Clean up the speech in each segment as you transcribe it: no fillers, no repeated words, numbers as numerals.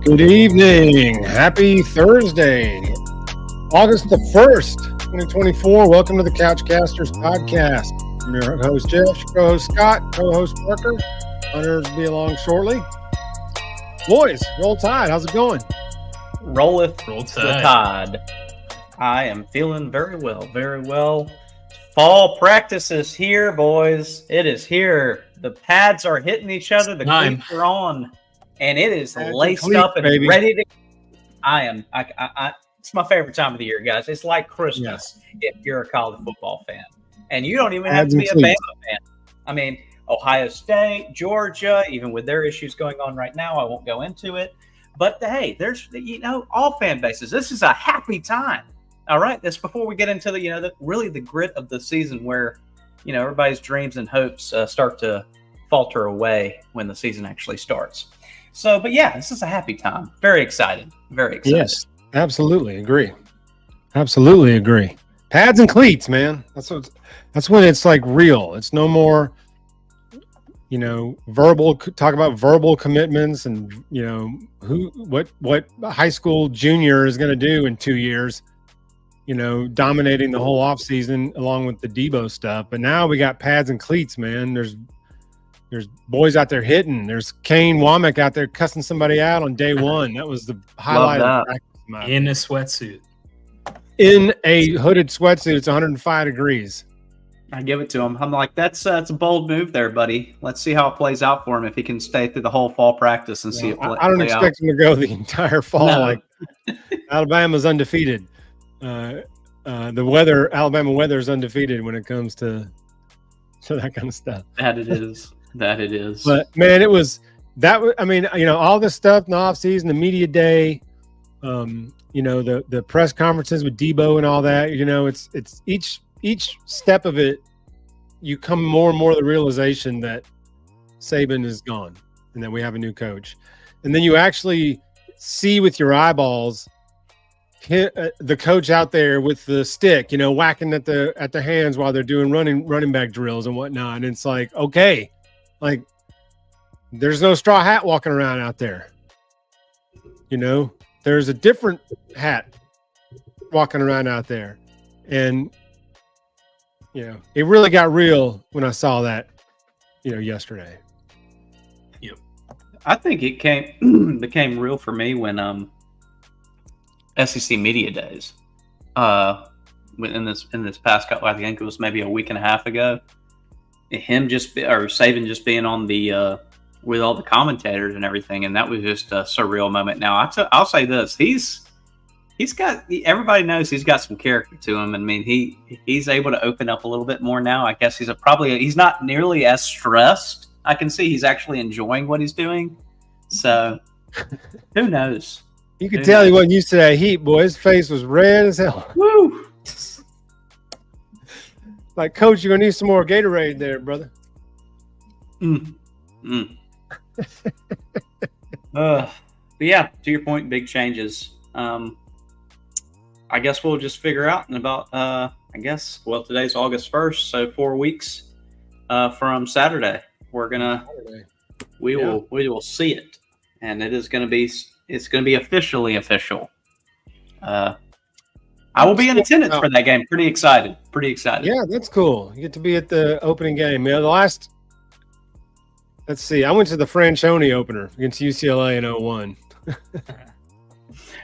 Good evening. Happy Thursday, August the 1st, 2024. Welcome to the Couchcasters podcast. I'm your host, Jeff, co-host Scott, co-host Parker. Hunter will be along shortly. Boys, roll tide. How's it going? Roll tide. I am feeling very well, very well. Fall practice is here, boys. It is here. The pads are hitting each other. The cleats are on. And it is laced up and ready to. It's my favorite time of the year, guys. It's like Christmas if you're a college football fan, and you don't even have to be a Bama fan. I mean, Ohio State, Georgia, even with their issues going on right now, I won't go into it. But hey, there's all fan bases. This is a happy time. All right, this before we get into the grit of the season, where everybody's dreams and hopes start to falter away when the season actually starts. So, but yeah, this is a happy time. Very excited. Very excited. Yes, absolutely agree. Absolutely agree. Pads and cleats, man. That's when it's like real. It's no more, talk about verbal commitments and what high school junior is going to do in 2 years. Dominating the whole offseason along with the Debo stuff. But now we got pads and cleats, man. There's boys out there hitting. There's Kane Womack out there cussing somebody out on day one. That was the highlight of practice. In a sweatsuit. In a hooded sweatsuit. It's 105 degrees. I give it to him. I'm like, that's a bold move there, buddy. Let's see how it plays out for him if he can stay through the whole fall practice and see it play out. I don't expect him to go the entire fall. No. Like Alabama's undefeated. Alabama weather is undefeated when it comes to that kind of stuff. That it is. But man, it was that. I mean, all this stuff in the offseason, the media day, the press conferences with Debo and all that. It's each step of it. You come more and more to the realization that Saban is gone and that we have a new coach, and then you actually see with your eyeballs the coach out there with the stick, whacking at the hands while they're doing running back drills and whatnot. And it's like, okay, like there's no straw hat walking around out there. There's a different hat walking around out there. And, it really got real when I saw that, yesterday. Yep. I think it became real for me when, SEC media days, in this past couple, I think it was maybe a week and a half ago. Saban just being on the with all the commentators and everything, and that was just a surreal moment. Now I'll say this: he's got, everybody knows he's got some character to him. I mean, he's able to open up a little bit more now. I guess he's not nearly as stressed. I can see he's actually enjoying what he's doing. So who knows? You could tell he wasn't used to that heat, boy. His face was red as hell. Woo! Like, Coach, you're going to need some more Gatorade there, brother. But yeah, to your point, big changes. I guess we'll just figure out in about, today's August 1st, so 4 weeks from Saturday. We will see it. And it's going to be officially official. I will be in attendance for that game. Pretty excited. Yeah, that's cool. You get to be at the opening game. Let's see. I went to the Franchione opener against UCLA in 2001.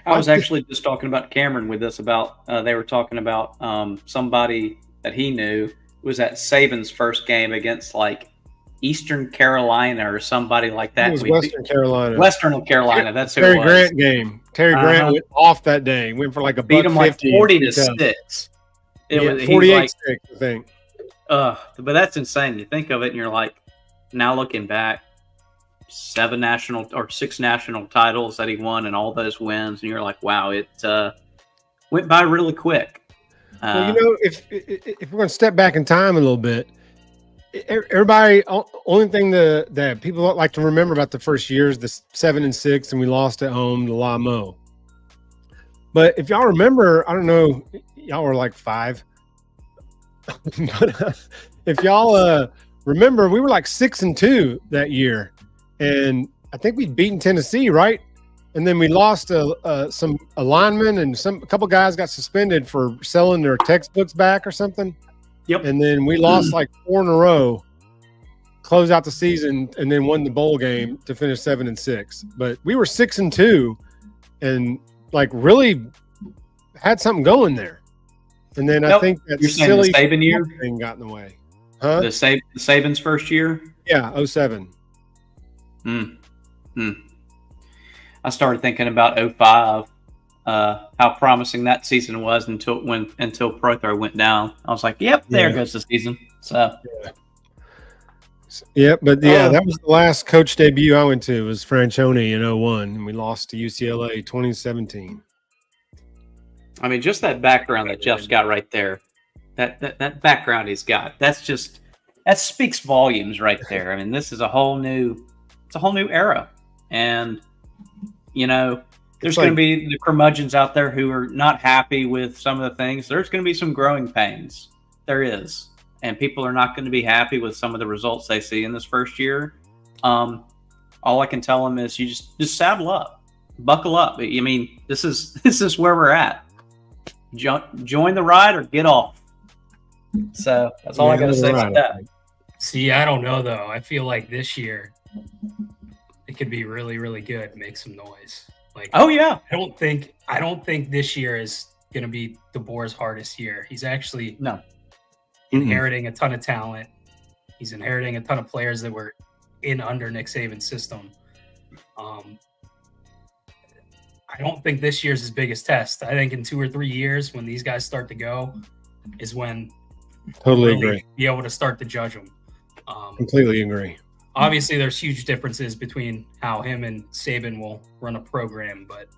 I was actually just talking about Cameron with this they were talking about somebody that he knew was at Saban's first game against like Eastern Carolina or somebody like that. It was Western Carolina. Western Carolina. That's who Terry it was. Grant game. Terry Grant went off that day. Went for like a beat him like 40-6. It was 48-6, I think. But that's insane. You think of it, and you're like, now looking back, 6 national titles that he won, and all those wins, and you're like, wow, it went by really quick. Well, if we're going to step back in time a little bit. Everybody, only thing that people like to remember about the first year is the 7-6, and we lost at home to La Mo. But if y'all remember, I don't know, y'all were like 5. But if y'all remember, we were like 6-2 that year, and I think we'd beaten Tennessee, right? and then we lost some linemen, and a couple guys got suspended for selling their textbooks back or something. Yep. And then we lost like 4 in a row, close out the season, and then won the bowl game to finish 7-6. But we were 6-2, and like really had something going there. And then I think that silly Saban year thing got in the way. Huh? The Saban's first year? Yeah, 07. I started thinking about 05, how promising that season was until Prothro went down. I was like, yep, there goes the season. So yeah, but that was the last coach debut I went to was Franchione in 01, and we lost to UCLA 2017. I mean, just that background that Jeff's got right there, that background he's got, that speaks volumes right there. I mean, this is a whole new era. And, there's going to be the curmudgeons out there who are not happy with some of the things. There's going to be some growing pains. There is. And people are not going to be happy with some of the results they see in this first year. All I can tell them is you just saddle up, buckle up. I mean, this is where we're at. Join the ride or get off. So that's all I got to say about that. See, I don't know though. I feel like this year it could be really, really good. Make some noise. Like, oh yeah. I don't think this year is going to be DeBoer's hardest year. He's actually inheriting a ton of talent. He's inheriting a ton of players that were in under Nick Saban's system. I don't think this year's his biggest test. I think in 2 or 3 years, when these guys start to go, is when totally agree. Be able to start to judge them. Completely agree. Obviously, there's huge differences between how him and Saban will run a program, but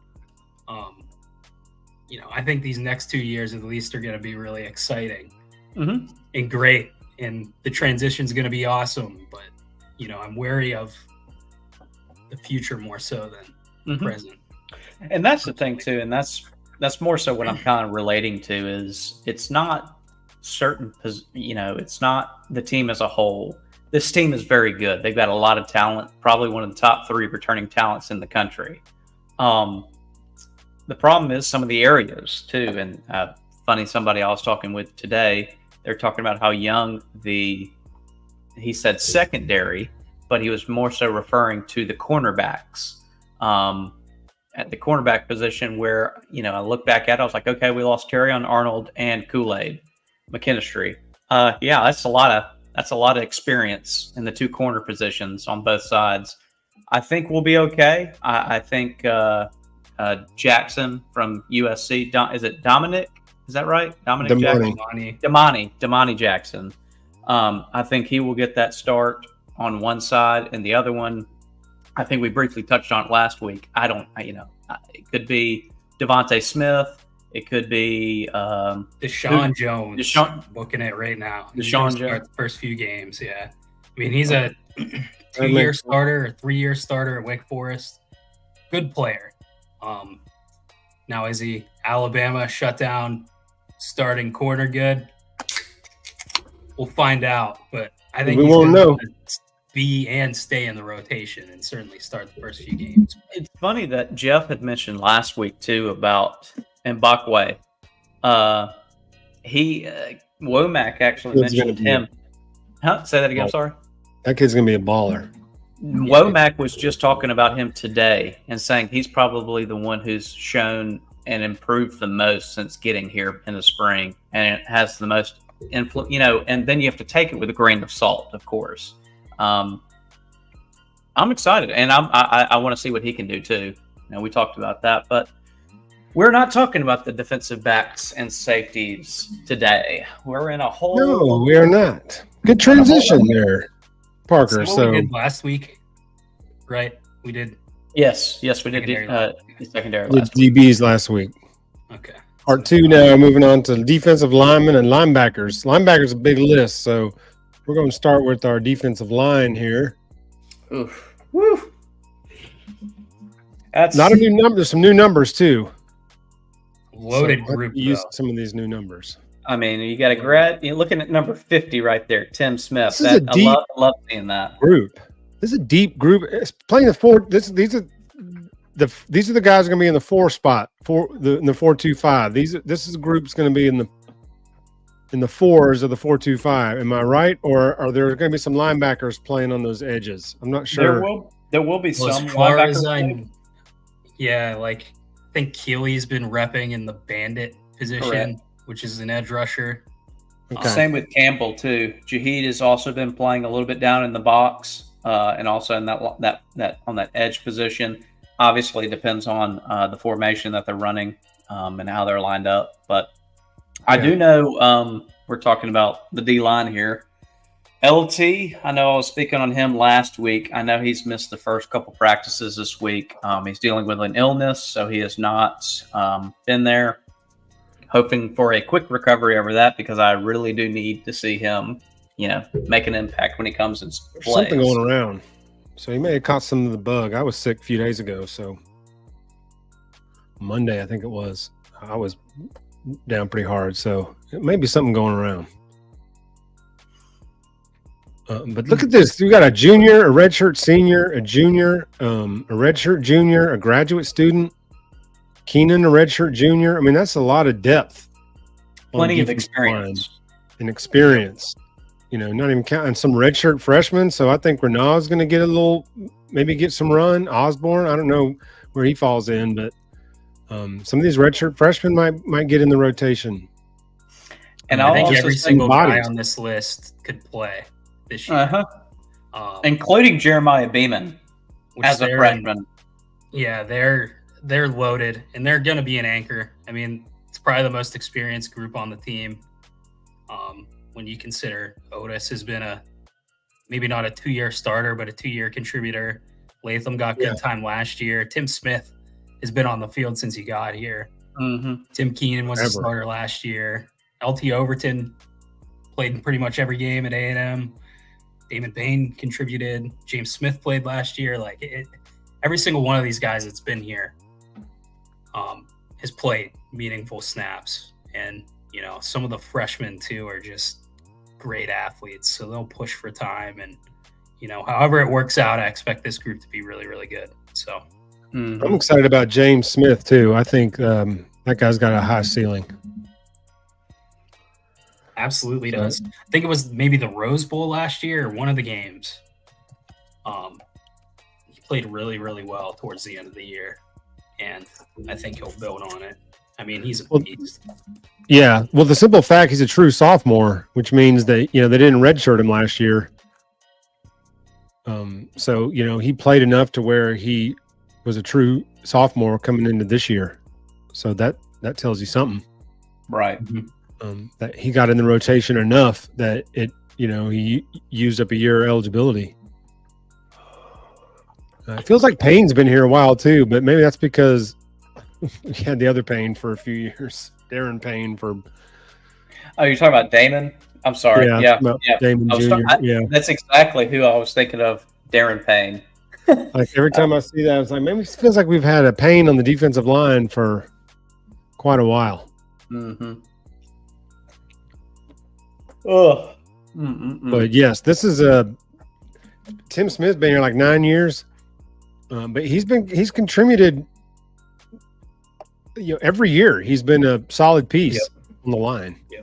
I think these next 2 years at least are going to be really exciting and great, and the transition's going to be awesome. But I'm wary of the future more so than the present. And that's the thing too, and that's more so what I'm kind of relating to is it's not certain, it's not the team as a whole. This team is very good. They've got a lot of talent, probably one of the top 3 returning talents in the country. The problem is some of the areas too, and funny, somebody I was talking with today, they're talking about how young he said secondary, but he was more so referring to the cornerbacks. At the cornerback position where, I look back at it, I was like, okay, we lost Terrion Arnold and Kool-Aid McKinstry. That's a lot of experience in the 2 corner positions on both sides. I think we'll be okay. I think Jackson from USC, is it Dominic? Is that right? Dominic Jackson? Damani Jackson. I think he will get that start on one side, and the other one, I think we briefly touched on it last week. It could be Devontae Smith. It could be Deshaun Jones. Booking it right now. Deshaun Jones. The first few games, yeah. I mean, he's a 2-year starter or 3-year starter at Wake Forest. Good player. Now, is he Alabama shutdown starting corner good? We'll find out, but I think we won't know. Be and stay in the rotation and certainly start the first few games. It's funny that Jeff had mentioned last week too about Mbakwe. Womack actually mentioned him. Say that again. I'm sorry. That kid's gonna be a baller. Womack was just talking about him today and saying he's probably the one who's shown and improved the most since getting here in the spring, and it has the most influence. And then you have to take it with a grain of salt, of course. I'm excited, and I want to see what he can do too. We talked about that, but we're not talking about the defensive backs and safeties today. We're in a whole. No, we are not. Good transition there, Parker. So we did last week, right? We did. Yes, we did. Secondary last week. DBs last week. Okay. Part 2 now. Moving on to defensive linemen and linebackers. Linebackers a big list, so. We're going to start with our defensive line here. Oof. Woo. That's not a new number. There's some new numbers too. Loaded group. Use some of these new numbers. I mean, you got a grad. You're looking at number 50 right there, Tim Smith. I love seeing that group. This is a deep group. It's playing the 4. These are these are the guys going to be in the 4 spot in the 4-2-5. This is a group's going to be in the 4s of the 4-2-5. Am I right, or are there going to be some linebackers playing on those edges? I'm not sure. There will be some as far as linebackers. I think Keely's been repping in the bandit position, Correct. which is an edge rusher. Okay. Same with Campbell too. Jaheed has also been playing a little bit down in the box, and also in that on that edge position. Obviously, it depends on the formation that they're running and how they're lined up. But I do know we're talking about the D line here. LT, I know I was speaking on him last week. I know he's missed the first couple practices this week. He's dealing with an illness, so he has not been there. Hoping for a quick recovery over that, because I really do need to see him, make an impact when he comes and plays. Something going around. So he may have caught some of the bug. I was sick a few days ago, so Monday I think it was. I was down pretty hard, so it may be something going around. But look at this. We got a junior, a redshirt senior, a junior, a redshirt junior, a graduate student, Keenan, a redshirt junior. I mean, that's a lot of depth. Plenty of experience. And experience. Not even counting some redshirt freshmen. So I think Renaud's going to maybe get some run. Osborne, I don't know where he falls in, but some of these redshirt freshmen might get in the rotation. And I think every single guy on this list could play this year, including Jeremiah Beeman as a freshman. Yeah, they're loaded, and they're going to be an anchor. I mean, it's probably the most experienced group on the team. When you consider Otis has been maybe not a 2-year starter, but a 2-year contributor. Latham got good time last year. Tim Smith has been on the field since he got here. Mm-hmm. Tim Keenan was a starter last year. LT Overton played in pretty much every game at A&M. Damon Payne contributed. James Smith played last year. Every single one of these guys that's been here has played meaningful snaps. And, some of the freshmen, too, are just great athletes. So they'll push for time. And, however it works out, I expect this group to be really, really good. So I'm excited about James Smith, too. I think that guy's got a high ceiling. Absolutely does. I think it was maybe the Rose Bowl last year or one of the games. He played really, really well towards the end of the year, and I think he'll build on it. I mean, he's a beast. Yeah. Well, the simple fact he's a true sophomore, which means that, they didn't redshirt him last year. So, he played enough to where he was a true sophomore coming into this year. So that tells you something. Right. That he got in the rotation enough that he used up a year eligibility. It feels like Payne's been here a while too, but maybe that's because we had the other Payne for a few years. Darren Payne for. Oh, you're talking about Damon? I'm sorry. Yeah. Damon Jr. That's exactly who I was thinking of. Darren Payne. Like every time I see that, I was like, maybe it feels like we've had a Payne on the defensive line for quite a while. Mm-hmm. Oh, but yes, this is Tim Smith's been here like 9 years, but he's contributed. Every year he's been a solid piece on the line. Yeah.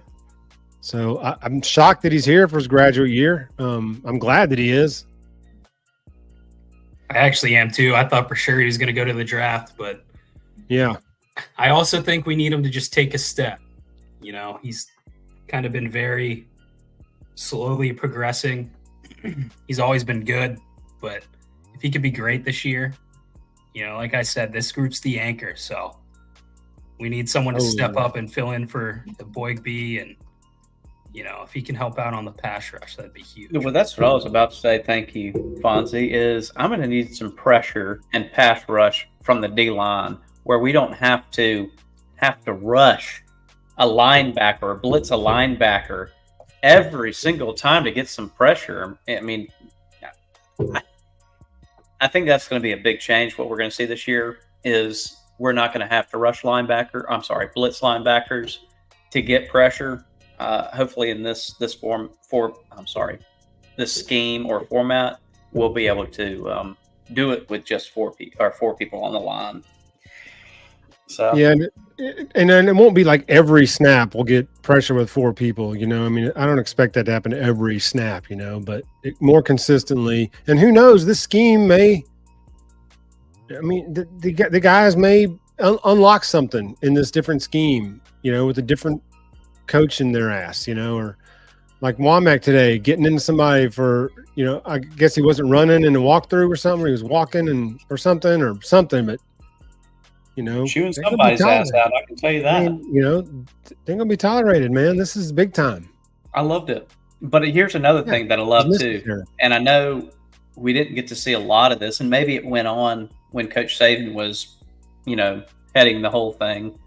So I'm shocked that he's here for his graduate year. I'm glad that he is. I actually am too. I thought for sure he was going to go to the draft, but yeah, I also think we need him to just take a step. He's kind of been very slowly progressing. He's always been good, but if he could be great this year, like I said, this group's the anchor. So we need someone to step up and fill in for the Boyd B. And, if he can help out on the pass rush, that'd be huge. Well, that's what I was about to say. Thank you, Fonzie, is I'm going to need some pressure and pass rush from the D line where we don't have to rush a linebacker or blitz a linebacker every single time to get some pressure. I mean, I think that's going to be a big change. What we're going to see this year is we're not going to have to rush blitz linebackers to get pressure. Hopefully in this scheme or format, we'll be able to do it with just four people on the line. So yeah, and then it won't be like every snap will get pressure with 4 people. I mean, I don't expect that to happen every snap. But more consistently. And who knows? This scheme may. I mean, the guys may unlock something in this different scheme. With a different coach in their ass. Or like Womack today, getting into somebody for. I guess he wasn't running in a walkthrough or something. Or he was walking or something. But. Chewing somebody's ass out, I can tell you that. I mean, they're gonna be tolerated, man. This is big time. I loved it. But here's another thing that I love too. And I know we didn't get to see a lot of this, and maybe it went on when Coach Saban was, heading the whole thing.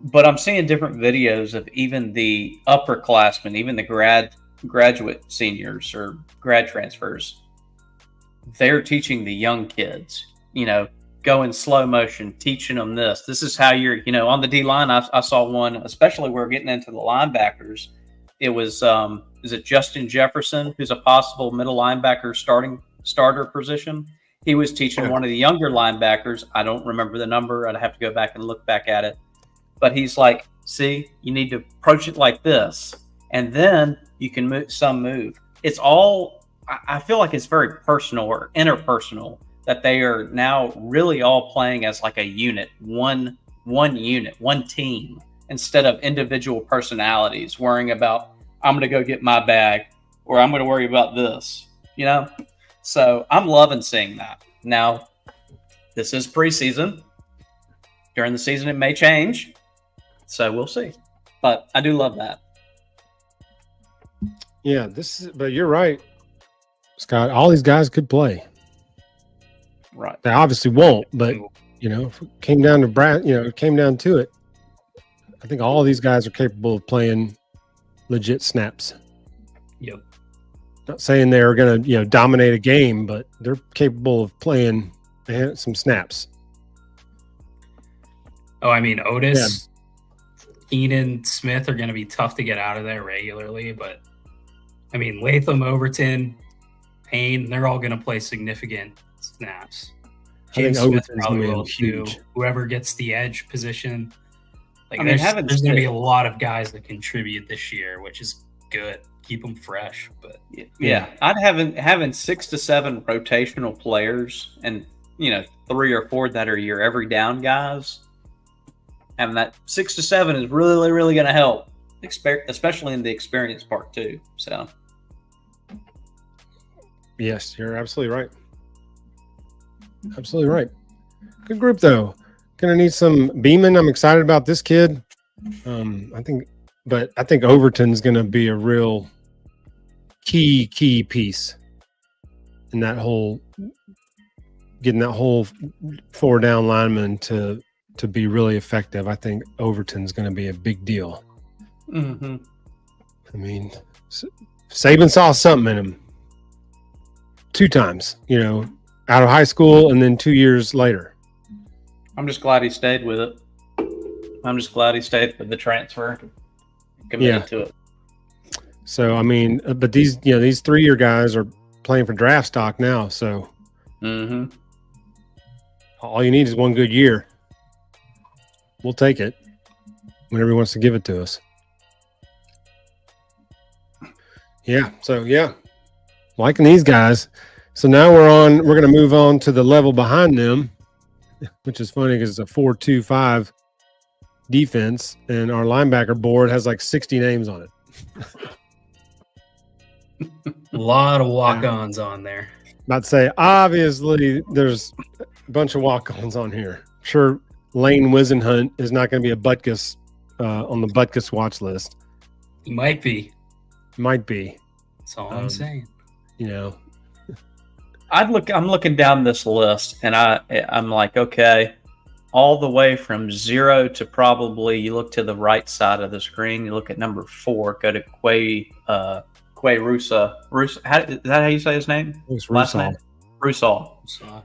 But I'm seeing different videos of even the upperclassmen, even the graduate seniors or grad transfers. They're teaching the young kids, go in slow motion, teaching them this. This is how you're, on the D line. I saw one, especially we're getting into the linebackers. It was, is it Justin Jefferson, who's a possible middle linebacker starter position? He was teaching one of the younger linebackers. I don't remember the number. I'd have to go back and look back at it. But he's like, see, you need to approach it like this. And then you can move. It's all, I feel like it's very personal or interpersonal, that they are now really all playing as like a unit, one unit, one team, instead of individual personalities worrying about, I'm going to go get my bag or I'm going to worry about this, So I'm loving seeing that. Now, this is preseason. During the season, it may change. So we'll see. But I do love that. Yeah, but you're right, Scott. All these guys could play. Right. They obviously won't, but if it came down to it, I think all of these guys are capable of playing legit snaps. Yep. Not saying they're going to, dominate a game, but they're capable of playing some snaps. Oh, I mean, Otis, Keenan, Smith are going to be tough to get out of there regularly, but I mean, Latham, Overton, Payne, they're all going to play significant snaps. James Smith probably will too. Whoever gets the edge position. There's going to be a lot of guys that contribute this year, which is good. Keep them fresh. But yeah. I'd having 6 to 7 rotational players and 3 or 4 that are your every down guys. Having that 6 to 7 is really, really going to help, especially in the experience part too. So, yes, you're absolutely right. Absolutely right. Good group though. Gonna need some Beeman. I'm excited about this kid. I think Overton's gonna be a real key piece in that whole getting that whole 4 down lineman to be really effective. I think Overton's gonna be a big deal. Mm-hmm. I mean, Saban saw something in him 2 times, out of high school and then 2 years later. I'm just glad he stayed with it. I'm just glad he stayed with the transfer. Committed to it. So, I mean, but these 3-year guys are playing for draft stock now. So all you need is 1 good year. We'll take it whenever he wants to give it to us. Yeah. So, liking these guys. So now we're going to move on to the level behind them, which is funny because it's a 4-2-5 defense, and our linebacker board has like 60 names on it. A lot of walk-ons on there. About to say, obviously, there's a bunch of walk-ons on here. I'm sure Lane Wisenhunt is not going to be a Butkus on the Butkus watch list. He might be. Might be. That's all I'm saying. I'm looking down this list, and I'm like, okay, all the way from 0 to probably, you look to the right side of the screen, you look at number 4, go to Quay Rusa. Is that how you say his name? Last name? Rusall.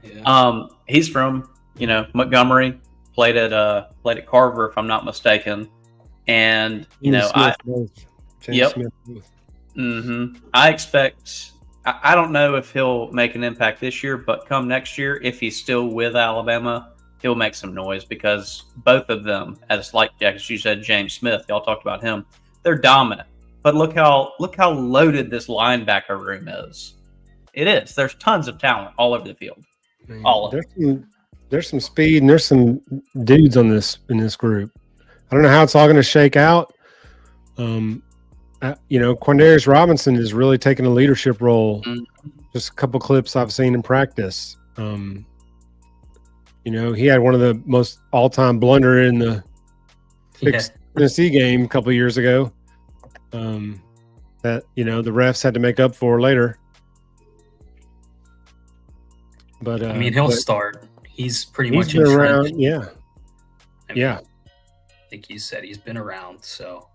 Yeah. He's from Montgomery, played at Carver, if I'm not mistaken, and I expect I don't know if he'll make an impact this year, but come next year, if he's still with Alabama, he'll make some noise because both of them, as you said, James Smith, y'all talked about him, they're dominant. But look how loaded this linebacker room is. It is. There's tons of talent all over the field. All of them. There's some speed and there's some dudes in this group. I don't know how it's all going to shake out. Quandarius Robinson is really taking a leadership role. Mm-hmm. Just a couple clips I've seen in practice. He had one of the most all-time blunder in the Tennessee game a couple of years ago. That the refs had to make up for later. But he'll start. He's pretty much been around. Yeah. I think you said he's been around, so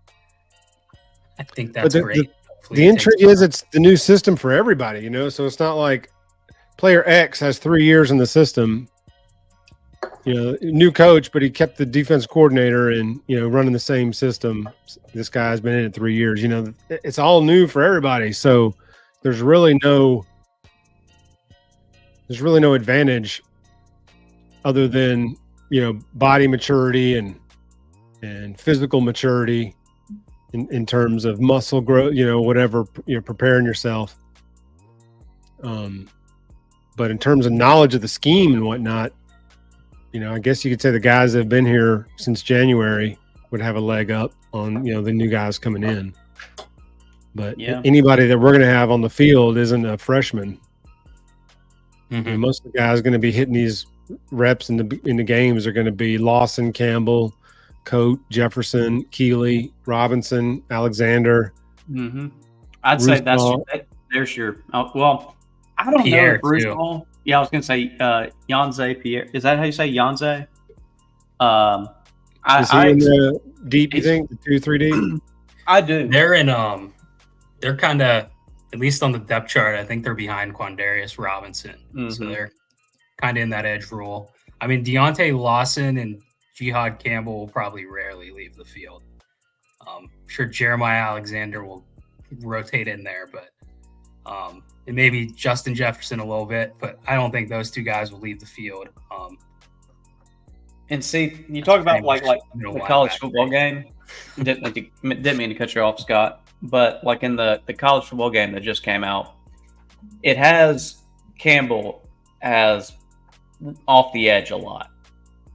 I think that's great. The intrigue is it's the new system for everybody, so it's not like player X has 3 years in the system, new coach, but he kept the defense coordinator and, running the same system. This guy has been in it 3 years, it's all new for everybody. So there's really no advantage other than, body maturity and physical maturity in terms of muscle growth, whatever, preparing yourself. But in terms of knowledge of the scheme and whatnot, I guess you could say the guys that have been here since January would have a leg up on, the new guys coming in. But anybody that we're going to have on the field isn't a freshman. Mm-hmm. Most of the guys going to be hitting these reps in the games are going to be Lawson, Campbell, Coate, Jefferson, Keeley, Robinson, Alexander. Mm-hmm. I'd say there's your. I don't Pierre know. Bruce Hall. Yeah, I was going to say Yanze Pierre. Is that how you say Yanze? Is he in the deep? You think the 2-3 deep? I do. They're in. They're kind of, at least on the depth chart, I think they're behind Quandarius Robinson. Mm-hmm. So they're kind of in that edge role. Deontay Lawson and Jihad Campbell will probably rarely leave the field. I'm sure Jeremiah Alexander will rotate in there, but and maybe Justin Jefferson a little bit, but I don't think those two guys will leave the field. And see, you talk about like the college football game. Didn't mean to cut you off, Scott, but like in the college football game that just came out, it has Campbell as off the edge a lot.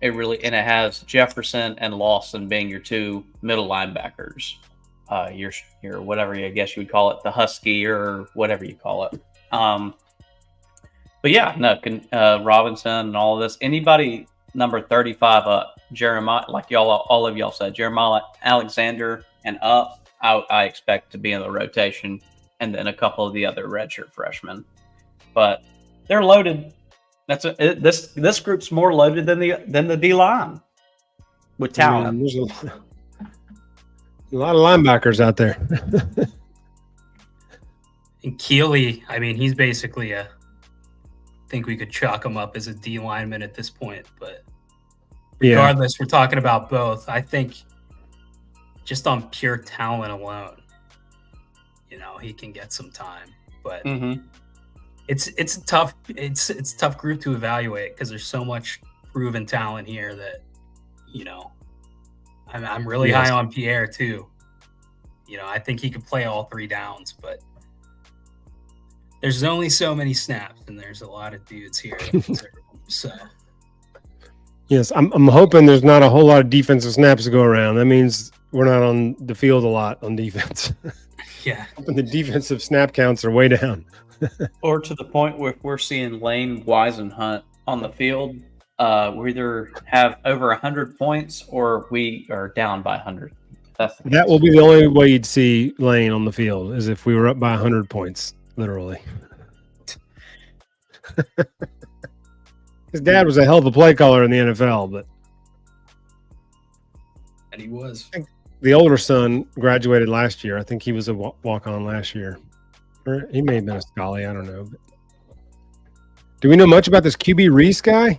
It has Jefferson and Lawson being your two middle linebackers. Your whatever I guess you would call it, the Husky or whatever you call it. But yeah, no, Robinson and all of this. Anybody number 35 up, Jeremiah, like all of y'all said, Jeremiah Alexander and up, I expect to be in the rotation, and then a couple of the other redshirt freshmen. But they're loaded. This group's more loaded than the D line with talent. There's a lot of linebackers out there. And Keeley, he's basically I think we could chalk him up as a D lineman at this point. But regardless, we're talking about both. I think just on pure talent alone, he can get some time. But it's a tough group to evaluate because there's so much proven talent here that I'm really high on Pierre too. I think he could play all three downs, but there's only so many snaps, and there's a lot of dudes here. So, yes, I'm hoping there's not a whole lot of defensive snaps to go around. That means we're not on the field a lot on defense. Yeah, and the defensive snap counts are way down. Or to the point where we're seeing Lane, Wise, and Hunt on the field. We either have over 100 points or we are down by 100. That will be the only way you'd see Lane on the field is if we were up by 100 points, literally. His dad was a hell of a play caller in the NFL, and he was. I think the older son graduated last year. I think he was a walk-on last year. Or he may have been a Scully. I don't know. Do we know much about this QB Reese guy?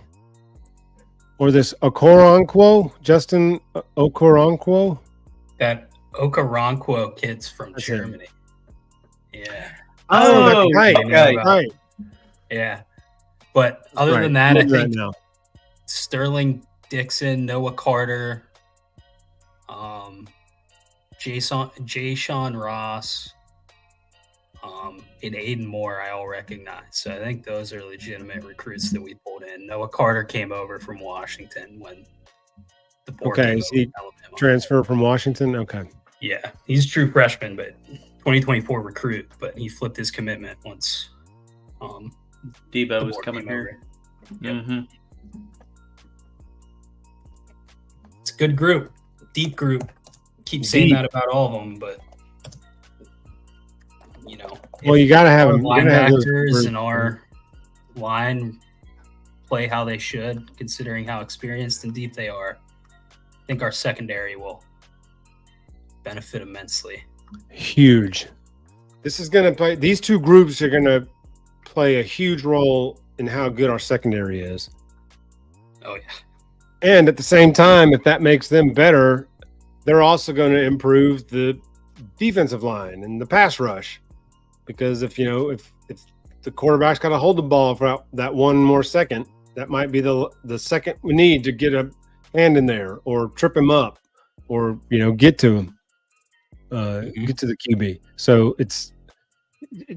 Or this Okoronkwo? Justin Okoronkwo? That Okoronkwo kid's from Germany. Yeah. Oh, that's okay. Right. Yeah. But other than that, I think now. Sterling Dixon, Noah Carter, Jay-Sean Ross, and Aiden Moore, I all recognize. So I think those are legitimate recruits that we pulled in. Noah Carter came over from Washington when the is he transfer from Washington? Okay. Yeah, he's a true freshman, but 2024 recruit. But he flipped his commitment once Debo was coming here. Yep. Mm-hmm. It's a good group, deep group. Keep saying that about all of them, but well, you got to have linebackers and our line play how they should, considering how experienced and deep they are. I think our secondary will benefit immensely. Huge. This is going to play. These two groups are going to play a huge role in how good our secondary is. Oh yeah. And at the same time, if that makes them better, they're also going to improve the defensive line and the pass rush. Because if the quarterback's got to hold the ball for that one more second, that might be the second we need to get a hand in there or trip him up or get to him, get to the QB. So it's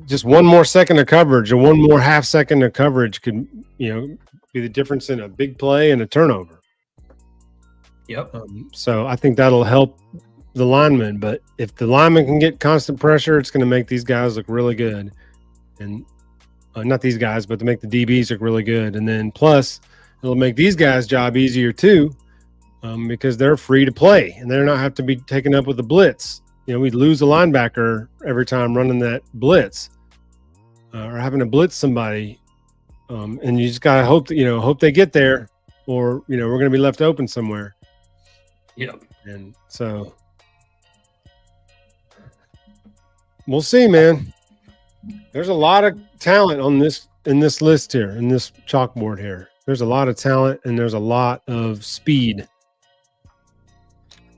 just one more second of coverage or one more half second of coverage could be the difference in a big play and a turnover. Yep. So I think that'll help the linemen, but if the linemen can get constant pressure, it's going to make these guys look really good, and not these guys, but to make the DBs look really good, and then plus it'll make these guys' job easier too, because they're free to play and they're not have to be taken up with the blitz. We'd lose a linebacker every time running that blitz or having to blitz somebody, and you just gotta hope that hope they get there, or we're going to be left open somewhere. Yep. And so. We'll see, man. There's a lot of talent in this list here, in this chalkboard here. There's a lot of talent and there's a lot of speed.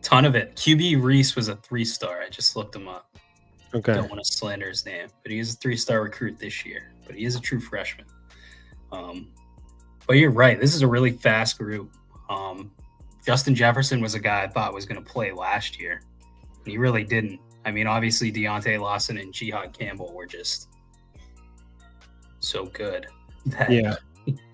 Ton of it. QB Reese was a 3-star. I just looked him up. Okay. Don't want to slander his name, but he is a 3-star recruit this year. But he is a true freshman. But you're right. This is a really fast group. Justin Jefferson was a guy I thought was going to play last year. He really didn't. I mean, obviously, Deontay Lawson and Jihad Campbell were just so good that,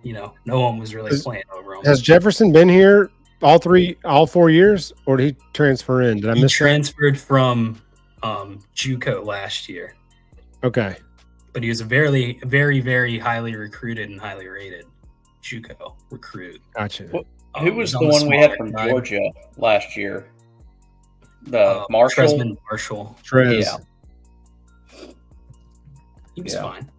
no one was really playing over him. Has Jefferson been here all 4 years, or did he transfer in? Did I miss that? He transferred from JUCO last year. Okay. But he was a very, very, very highly recruited and highly rated JUCO recruit. Gotcha. Who was the one we had from Georgia last year? The Marshall? Tresman Marshall. Trez. Yeah. He was fine.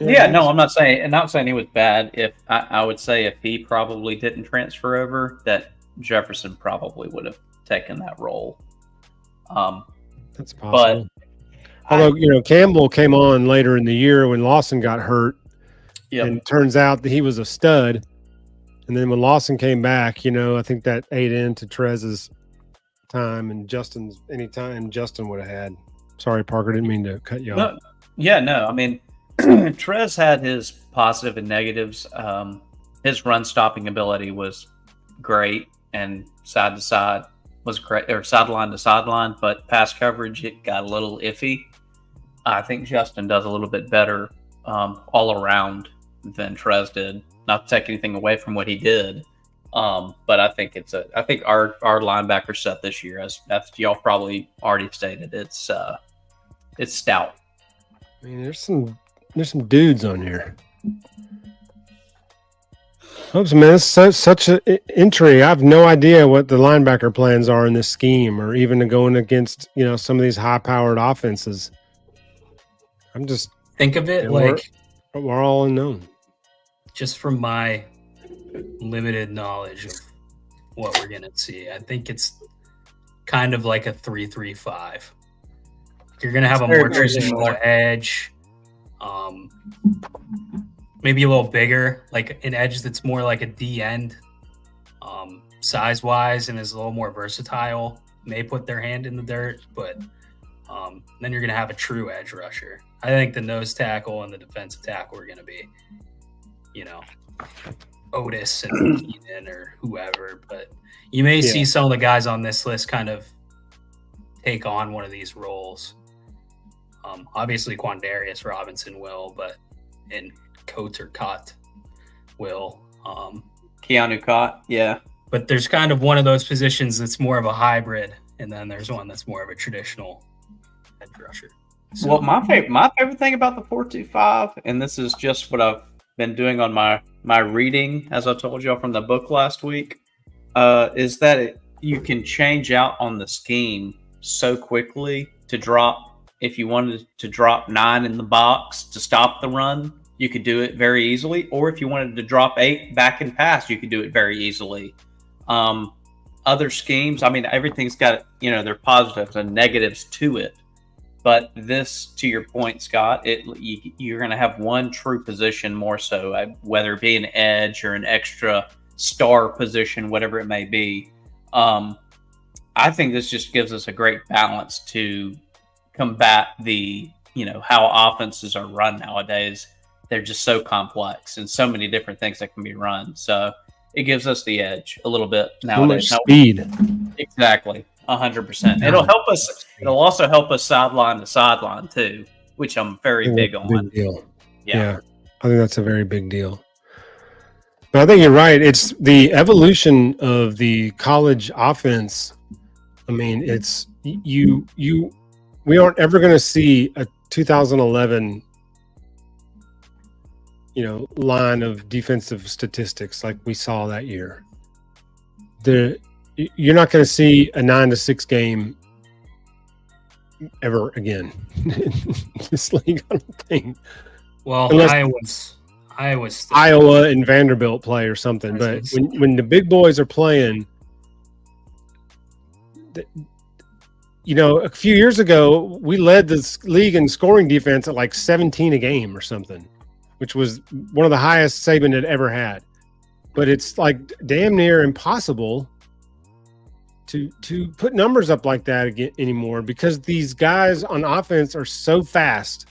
Yeah, no, I'm not saying he was bad. If I would say if he probably didn't transfer over, that Jefferson probably would have taken that role. That's possible. But although Campbell came on later in the year when Lawson got hurt, and it turns out that he was a stud. And then when Lawson came back, I think that ate into Trez's time and Justin's any time Justin would have had. Sorry, Parker, didn't mean to cut you off. No. I mean, Trez had his positive and negatives. His run stopping ability was great, and side to side was great, or sideline to sideline. But pass coverage, it got a little iffy. I think Justin does a little bit better all around than Trez did. Not to take anything away from what he did. But I think I think our linebacker set this year, as y'all probably already stated, it's stout. I mean, there's some dudes on here. Oops, man, it's such an entry. I have no idea what the linebacker plans are in this scheme, or even going against some of these high-powered offenses. I'm just think of it like we're all unknown. Just from my limited knowledge of what we're gonna see, I think it's kind of like a 3-3-5. You're gonna have a more traditional edge, maybe a little bigger, like an edge that's more like a D end, size wise, and is a little more versatile. May put their hand in the dirt, but Then you're going to have a true edge rusher. I think the nose tackle and the defensive tackle are going to be, Otis and Keenan or whoever. But you may see some of the guys on this list kind of take on one of these roles. Obviously, Quandarius Robinson will, and Coates or Cott will. Keanu Cott, yeah. But there's kind of one of those positions that's more of a hybrid, and then there's one that's more of a traditional edge rusher. So, well, my favorite thing about the 4-2-5, and this is just what I've been doing on my reading, as I told y'all from the book last week, is that you can change out on the scheme so quickly to drop. If you wanted to drop 9 in the box to stop the run, you could do it very easily. Or if you wanted to drop 8 back and pass, you could do it very easily. Other schemes, I mean, everything's got, their positives and negatives to it. But this, to your point, Scott, you're going to have one true position more so, whether it be an edge or an extra star position, whatever it may be. I think this just gives us a great balance to combat the, how offenses are run nowadays. They're just so complex and so many different things that can be run. So it gives us the edge a little bit nowadays. So much speed. Exactly. 100%. It'll help us. It'll also help us sideline to sideline too, which I'm very big on. Big deal. Yeah, I think that's a very big deal. But I think you're right. It's the evolution of the college offense. I mean, it's we aren't ever going to see a 2011, line of defensive statistics like we saw that year. You're not going to see a 9-6 game ever again in this league, I don't think. Well, Unless Iowa and Vanderbilt play or something. But when the big boys are playing, a few years ago, we led this league in scoring defense at like 17 a game or something, which was one of the highest Saban had ever had. But it's like damn near impossible to put numbers up like that again anymore, because these guys on offense are so fast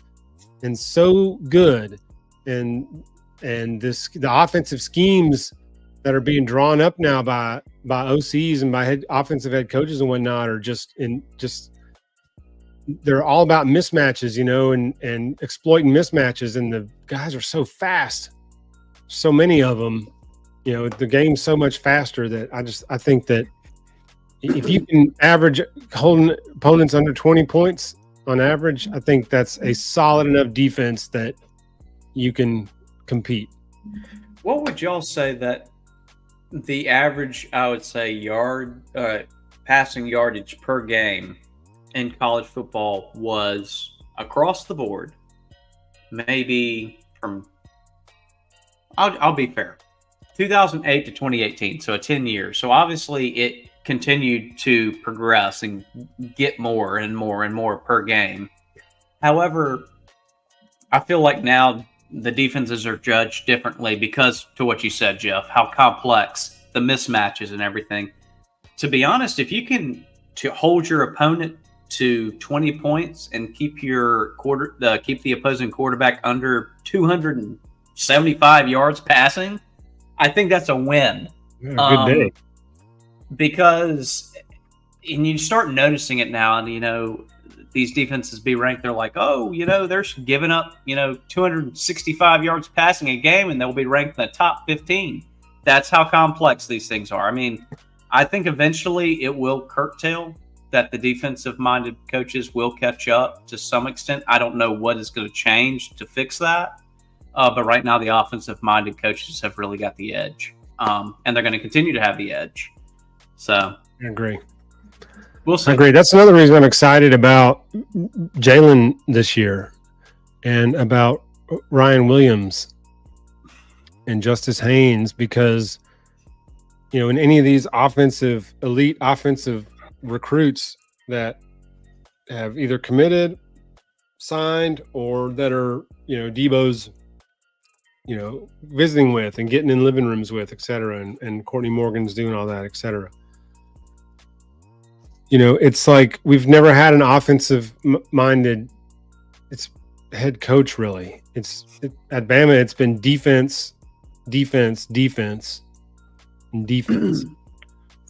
and so good, and the offensive schemes that are being drawn up now by OCs and by offensive head coaches and whatnot are they're all about mismatches, and exploiting mismatches, and the guys are so fast, so many of them, the game's so much faster that I think that if you can average holding opponents under 20 points on average, I think that's a solid enough defense that you can compete. What would y'all say that the average, I would say, passing yardage per game in college football was across the board? Maybe from, I'll be fair, 2008 to 2018, so 10 years. So obviously it continued to progress and get more and more and more per game. However, I feel like now the defenses are judged differently because, to what you said, Jeff, how complex the mismatches and everything. To be honest, if you can hold your opponent to 20 points and keep keep the opposing quarterback under 275 yards passing, I think that's a win. Yeah, good day. Because, and you start noticing it now, and these defenses be ranked. They're like, they're giving up 265 yards passing a game, and they'll be ranked in the top 15. That's how complex these things are. I mean, I think eventually it will curtail, that the defensive-minded coaches will catch up to some extent. I don't know what is going to change to fix that, but right now the offensive-minded coaches have really got the edge, and they're going to continue to have the edge. So I agree. We'll see. I agree. That's another reason I'm excited about Jalen this year, and about Ryan Williams and Justice Haynes, because in any of these elite offensive recruits that have either committed, signed, or that are Debo's visiting with and getting in living rooms with, et cetera, and Courtney Morgan's doing all that, et cetera. it's like we've never had an offensive minded head coach really. At Bama, it's been defense, and defense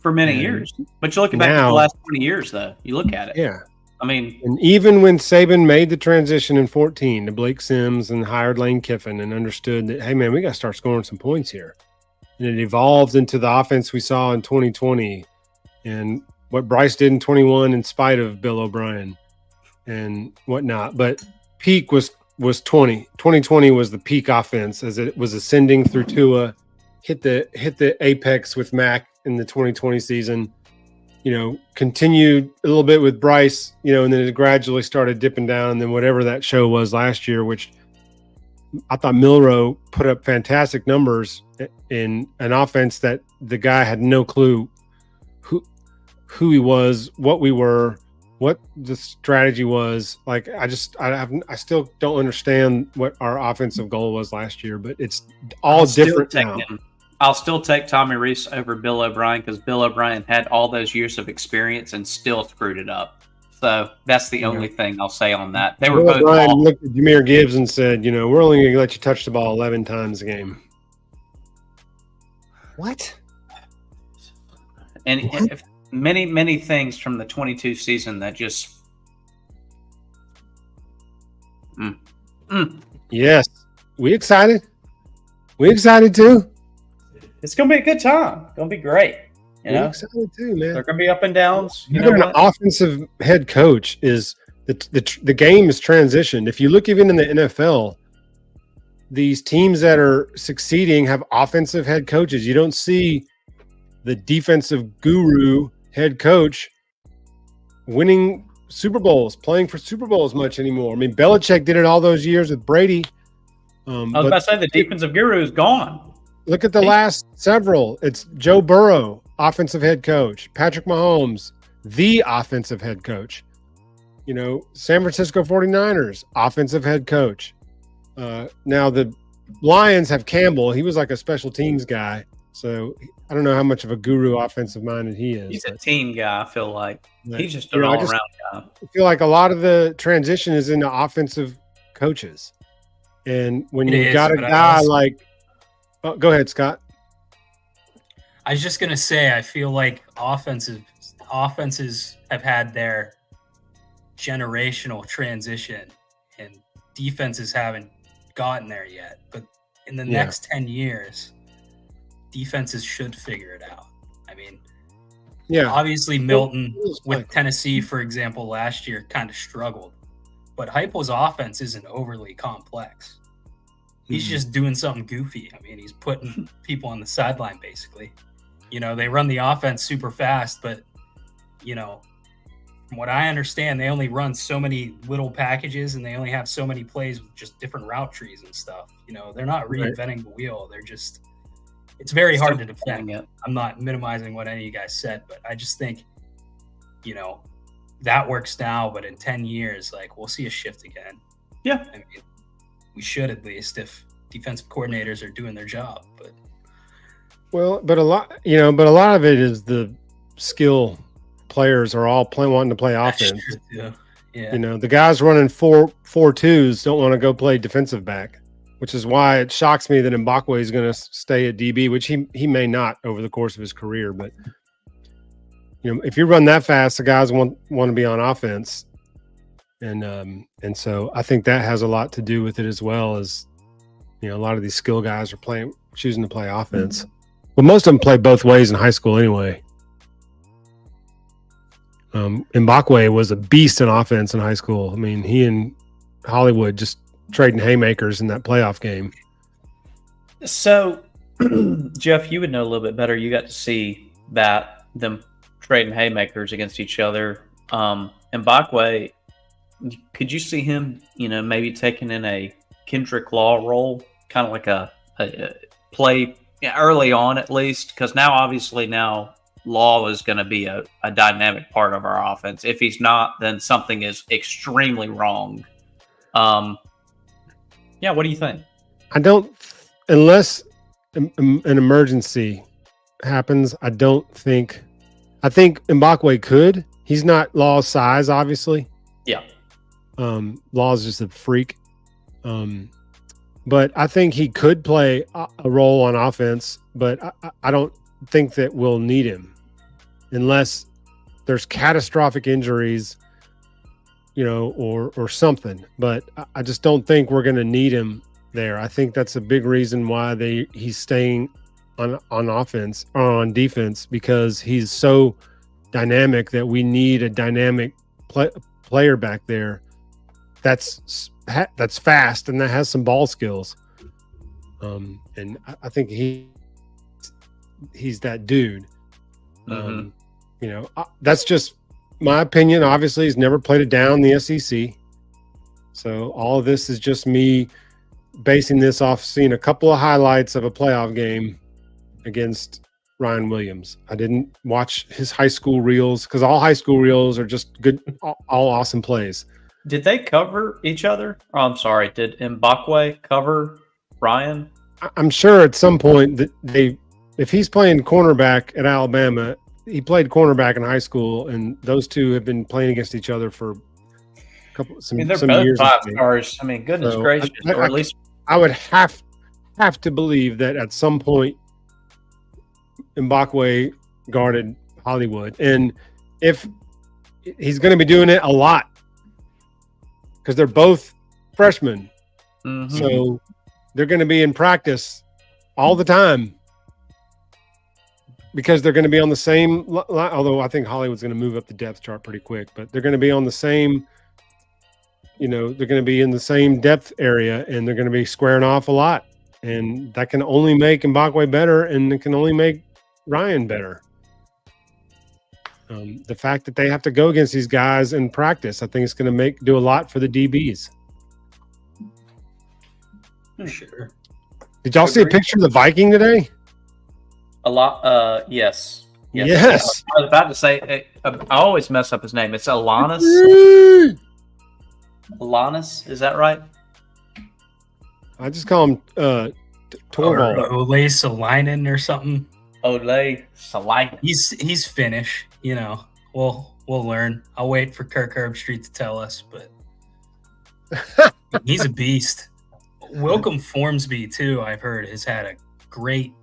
for many years. But you look back at the last 20 years, though. You look at it. Yeah. I mean, and even when Saban made the transition in 2014 to Blake Sims and hired Lane Kiffin and understood that, hey man, we got to start scoring some points here, and it evolved into the offense we saw in 2020 and what Bryce did in 21 in spite of Bill O'Brien and whatnot. But peak was 2020 was the peak offense as it was ascending through Tua, hit the apex with Mac in the 2020 season. Continued a little bit with Bryce, and then it gradually started dipping down. And then whatever that show was last year, which I thought Milroe put up fantastic numbers in an offense that the guy had no clue who he was, what we were, what the strategy was. Like, I still don't understand what our offensive goal was last year, but it's all different now. I'll still take Tommy Rees over Bill O'Brien because Bill O'Brien had all those years of experience and still screwed it up. So that's the only thing I'll say on that. They were both. O'Brien looked at Jahmyr Gibbs and said, we're only going to let you touch the ball 11 times a game. What? And what? Many, many things from the 22 season that just. Yes. We excited? We excited too? It's going to be a good time. It's going to be great. We're excited too, man. They're going to be up and downs. An offensive head coach is the game is transitioned. If you look even in the NFL, these teams that are succeeding have offensive head coaches. You don't see the defensive guru head coach winning Super Bowls, playing for Super Bowls much anymore. I mean, Belichick did it all those years with Brady. I was about to say the defensive guru is gone. Look at the last several. It's Joe Burrow, offensive head coach. Patrick Mahomes, the offensive head coach. San Francisco 49ers, offensive head coach. Now the Lions have Campbell. He was like a special teams guy. So I don't know how much of a guru offensive minded he is. He's a team guy, I feel like. He's just an all-around guy. I feel like a lot of the transition is into offensive coaches. And when you got a guy like – oh, go ahead, Scott. I was just going to say, I feel like offenses have had their generational transition and defenses haven't gotten there yet. But in the next 10 years, defenses should figure it out. I mean, obviously Milton with Tennessee, for example, last year kind of struggled. But Heupel's offense isn't overly complex. He's just doing something goofy. I mean, he's putting people on the sideline, basically. They run the offense super fast, but, from what I understand, they only run so many little packages and they only have so many plays with just different route trees and stuff. They're not reinventing the wheel. They're just – it's very hard to defend. I'm not minimizing what any of you guys said, but I just think, that works now, but in 10 years, we'll see a shift again. Yeah. I mean, we should at least if defensive coordinators are doing their job. But a lot of it is the skill players are all wanting to play offense. Yeah. The guys running 4-2s don't want to go play defensive back, which is why it shocks me that Mbakwe is going to stay at DB, which he may not over the course of his career. But if you run that fast, the guys want to be on offense. And so I think that has a lot to do with it as well as, a lot of these skill guys are choosing to play offense. Well, most of them play both ways in high school anyway. Mbakwe was a beast in offense in high school. I mean, he and Hollywood just trading haymakers in that playoff game. So, Jeff, you would know a little bit better. You got to see them trading haymakers against each other. Mbakwe, could you see him, maybe taking in a Kendrick Law role, kind of like a play early on at least? Because now Law is going to be a dynamic part of our offense. If he's not, then something is extremely wrong. What do you think? I don't, unless an emergency happens, I think Mbakwe He's not Law's size, obviously. Yeah. Law's just a freak. But I think he could play a role on offense, but I don't think that we'll need him unless there's catastrophic injuries, or something. But I just don't think we're going to need him there. I think that's a big reason why he's staying on offense or on defense, because he's so dynamic that we need a dynamic player back there that's fast and that has some ball skills. And I think he's that dude. That's just my opinion. Obviously, he's never played it down in the SEC. So all of this is just me basing this off seeing a couple of highlights of a playoff game against Ryan Williams. I didn't watch his high school reels because all high school reels are just good, all awesome plays. Did they cover each other? Oh, I'm sorry. Did Mbakwe cover Ryan? I'm sure at some point that if he's playing cornerback at Alabama, he played cornerback in high school, and those two have been playing against each other for some they're some both years. 5 stars. I mean, goodness gracious. Or at least I would have to believe that at some point Mbakwe guarded Hollywood, and if he's going to be doing it a lot because they're both freshmen, so they're going to be in practice all the time because they're going to be on the same line. Although I think Hollywood's going to move up the depth chart pretty quick, but they're going to be on the same. They're going to be in the same depth area, and they're going to be squaring off a lot, and that can only make Mbakwe better, and it can only make Ryan better. The fact that they have to go against these guys in practice, I think it's going to do a lot for the DBs. Sure. Did y'all see a picture of the Viking today? a lot. Yes. Yes. I was about to say. I always mess up his name. It's Alanis. Alanis, is that right? I just call him Torvald. Ole Salinen or something. Ole Salinen. He's Finnish. You know, we'll learn. I'll wait for Kirk Herbstreit to tell us, but he's a beast. Wilcom Formsby too, I've heard, has had a great.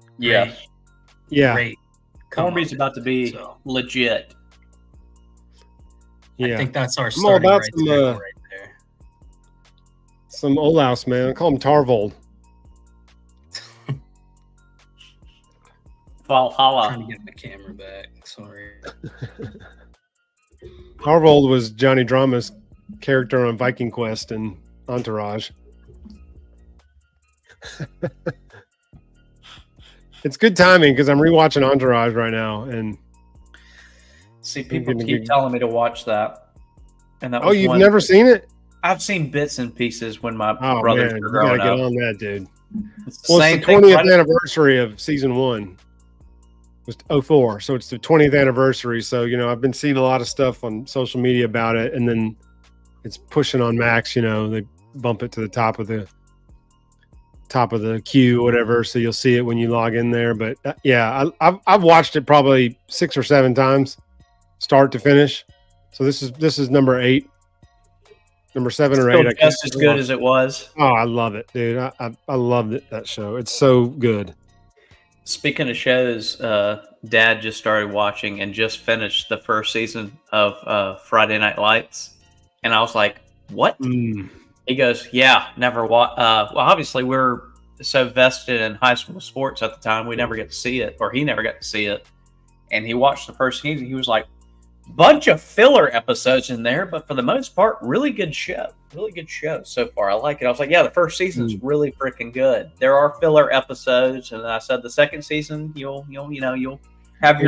Formby's about to be legit. Yeah. I think that's our starting right there. Some Olaus, man. I call him Tarvold. Valhalla. I'm trying to get the camera back. Sorry. Tarvold was Johnny Drama's character on Viking Quest and Entourage. It's good timing because I'm rewatching Entourage right now, and see, people keep telling me to watch that. And that. Oh, you've never seen it? I've seen bits and pieces when my brothers were growing up. You gotta get on that, dude. It's the 20th anniversary of season 1. It was 2004, so it's the 20th anniversary. So I've been seeing a lot of stuff on social media about it, and then it's pushing on Max. They bump it to the top of the queue, whatever. So you'll see it when you log in there. But I've watched it probably 6 or 7 times, start to finish. So this is number 8, number 7 or 8. Just as good as it was. Oh, I love it, dude. I loved it. That show. It's so good. Speaking of shows, Dad just started watching and just finished the first season of Friday Night Lights, and I was like, "What?" He goes, "Yeah, never watched." Well, obviously, we're so vested in high school sports at the time, we never get to see it, or he never got to see it. And he watched the first season. He was like, "Bunch of filler episodes in there, but for the most part, really good show. Really good show so far. I like it." I was like, "Yeah, the first season is really freaking good. There are filler episodes," and I said, "The second season, you'll have your moment." Have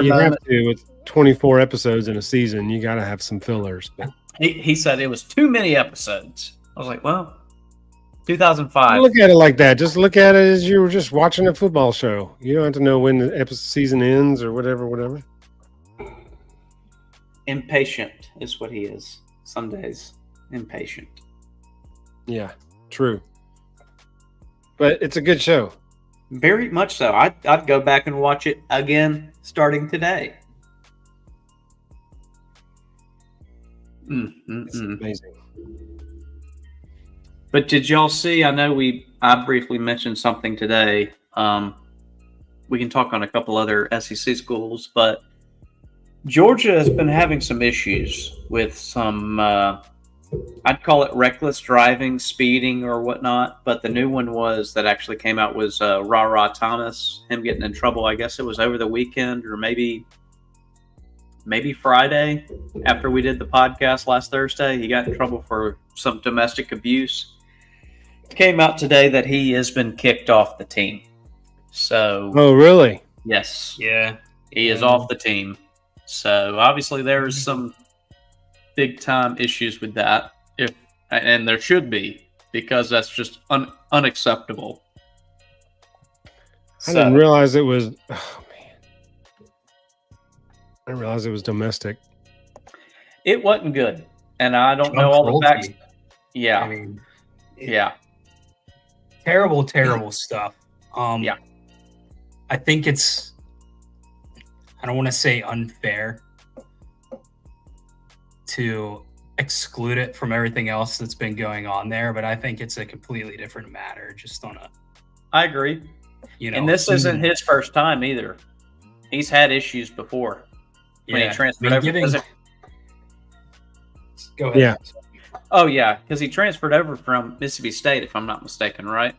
to, with 24 episodes in a season, you got to have some fillers. But he said it was too many episodes. I was like, well, 2005. Don't look at it like that. Just look at it as you were just watching a football show. You don't have to know when the season ends or whatever. Impatient is what he is. Some days, impatient. Yeah, true. But it's a good show. Very much so. I'd go back and watch it again starting today. It's amazing. But did y'all see? I know I briefly mentioned something today. We can talk on a couple other SEC schools, but Georgia has been having some issues with some, I'd call it reckless driving, speeding, or whatnot. But the new one that actually came out was Ra Thomas, him getting in trouble. I guess it was over the weekend or maybe Friday after we did the podcast last Thursday. He got in trouble for some domestic abuse. Came out today that he has been kicked off the team. So, oh, really? Yes. Yeah. He is off the team. So obviously there's some big time issues with that, and there should be, because that's just unacceptable. I didn't realize it was. Oh man, I didn't realize it was domestic. It wasn't good, and I don't know all the facts. Yeah, I mean, yeah, terrible stuff. Yeah, I think it's. I don't want to say unfair to exclude it from everything else that's been going on there, but I think it's a completely different matter. Just on a, I agree. And this isn't his first time either. He's had issues before when he transferred over. Go ahead. Yeah. Oh yeah, because he transferred over from Mississippi State, if I'm not mistaken, right?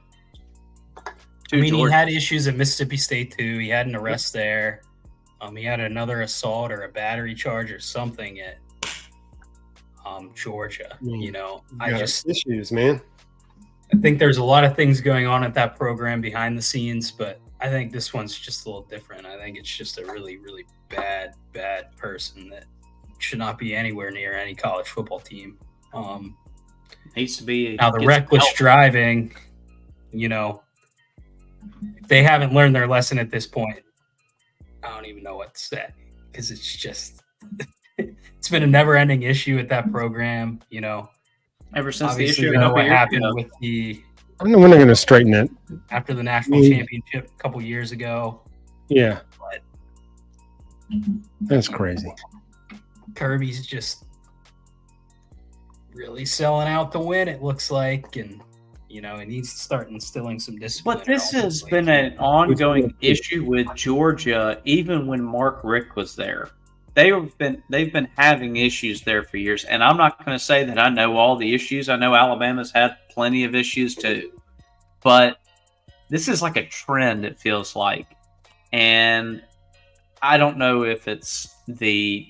He had issues at Mississippi State too. He had an arrest there. He had another assault or a battery charge or something at Georgia. Issues, man. I think there's a lot of things going on at that program behind the scenes, but I think this one's just a little different. I think it's just a really, really bad person that should not be anywhere near any college football team. Needs to be now the reckless driving. If they haven't learned their lesson at this point, I don't even know what to say, because it's just it's been a never-ending issue at that program. Ever since obviously the issue, we know what happened with the. I don't know when they're going to straighten it. After the national championship a couple years ago. Yeah, but that's crazy. Kirby's just really selling out to win. It looks like, and. It needs to start instilling some discipline. But this has been an ongoing issue with Georgia, even when Mark Richt was there. They've been having issues there for years, and I'm not going to say that I know all the issues. I know Alabama's had plenty of issues too, but this is like a trend. It feels like, and I don't know if it's the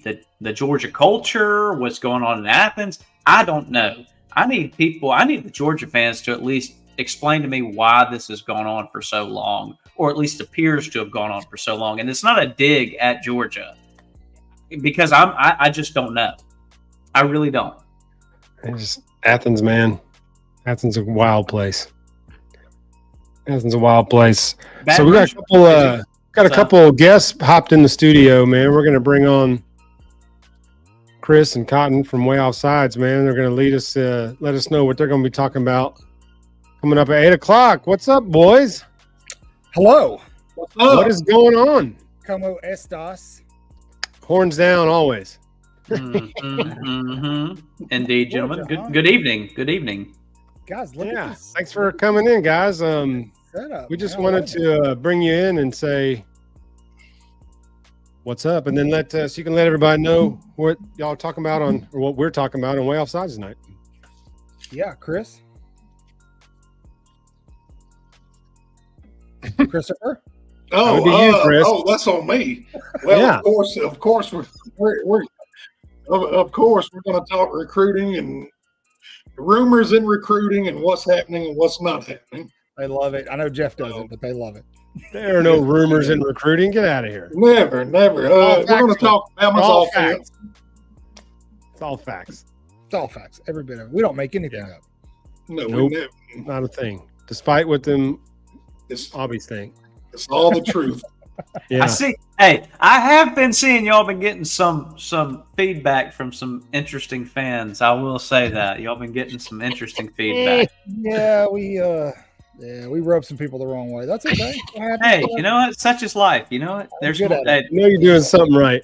Georgia culture, what's going on in Athens. I don't know. I need the Georgia fans to at least explain to me why this has gone on for so long, or at least appears to have gone on for so long. And it's not a dig at Georgia, because I just don't know. I really don't. It's just Athens, man. Athens is a wild place. Athens is a wild place. So we got a couple guests hopped in the studio, man. We're going to bring on Chris and Cotton from Way Offsides, man. They're going to let us know what they're going to be talking about coming up at 8:00. What's up, boys? Hello. What's up? What is going on? Como estas? Horns down, always. Indeed, gentlemen. Good evening. Good evening, guys. Look at this. Thanks for coming in, guys. Setup, we just wanted to bring you in and say what's up, and then so you can let everybody know what y'all are talking about or what we're talking about on Way Offsides tonight. Yeah, Chris. Christopher. Chris. That's on me. Well, yeah. Of course, we're going to talk recruiting and rumors in recruiting and what's happening and what's not happening. They love it. I know Jeff doesn't, but they love it. There are no rumors in recruiting. Get out of here. Never. We're going to talk Bama's offense. It's all facts. It's all facts. Every bit of it. We don't make anything up. No, nope, not a thing. Despite what them obvious think. It's all the truth. Yeah. I see. Hey, I have been seeing y'all been getting some feedback from some interesting fans. I will say that y'all been getting some interesting feedback. Yeah, we rub some people the wrong way. That's okay. Hey, you know what? Such is life. You know what? There's I know you're doing something right.